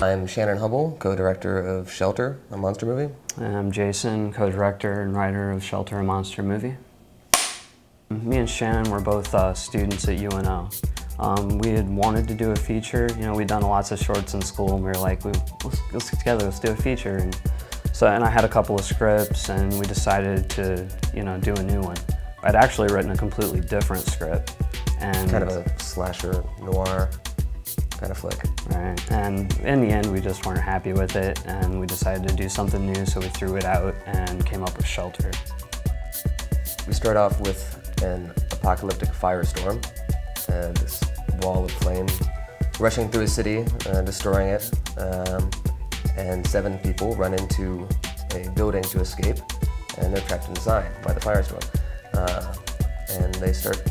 I'm Shannon Hubbell, co-director of Shelter, a monster movie. And I'm Jason, co-director and writer of Shelter, a monster movie. Me and Shannon were both students at UNO. We had wanted to do a feature. You know, we'd done lots of shorts in school, and we were like, let's get together, let's do a feature. And I had a couple of scripts, and we decided to, do a new one. I'd actually written a completely different script. And kind of a slasher noir kind of flick. Right, and in the end we just weren't happy with it, and we decided to do something new, so we threw it out and came up with Shelter. We start off with an apocalyptic firestorm, this wall of flame rushing through a city, destroying it, and 7 people run into a building to escape, and they're trapped inside by the firestorm. And they start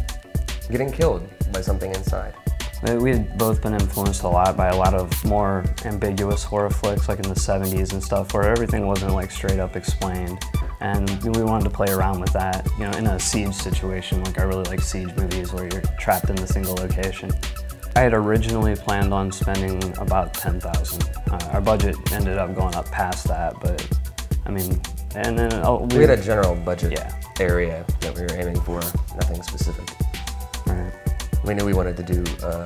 getting killed by something inside. We had both been influenced a lot by a lot of more ambiguous horror flicks, like in the 70s and stuff, where everything wasn't like straight up explained. And we wanted to play around with that, in a siege situation. Like, I really like siege movies where you're trapped in a single location. I had originally planned on spending about $10,000. Our budget ended up going up past that, but I mean, and then we had a general budget area that we were aiming for, nothing specific. Right. We knew we wanted to do a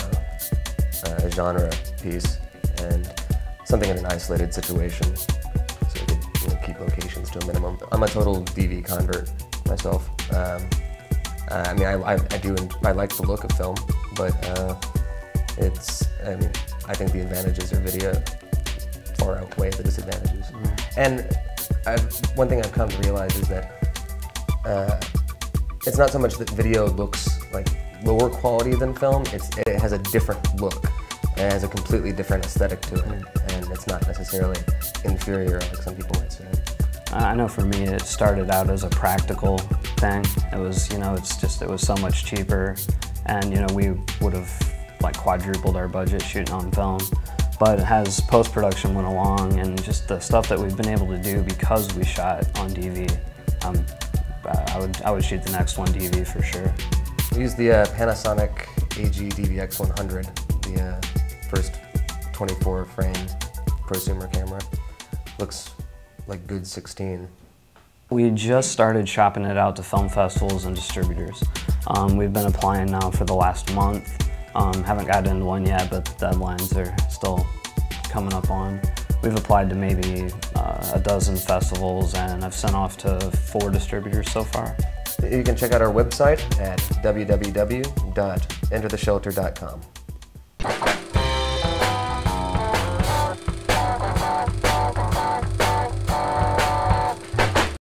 genre piece and something in an isolated situation, so we could keep locations to a minimum. I'm a total DV convert myself. I mean, I like the look of film, but I think the advantages of video far outweigh the disadvantages. And one thing I've come to realize is that it's not so much that video looks like lower quality than film, it has a different look. It has a completely different aesthetic to it, and it's not necessarily inferior like some people might say. I know for me it started out as a practical thing. It was, it was so much cheaper, and we would have like quadrupled our budget shooting on film. But as post-production went along and just the stuff that we've been able to do because we shot on DV, I would shoot the next one DV for sure. We used the Panasonic AG DVX100, the first 24-frame prosumer camera. Looks like good 16. We just started shopping it out to film festivals and distributors. We've been applying now for the last month. Haven't gotten into one yet, but the deadlines are still coming up on. We've applied to maybe a dozen festivals, and I've sent off to 4 distributors so far. You can check out our website at www.entertheshelter.com.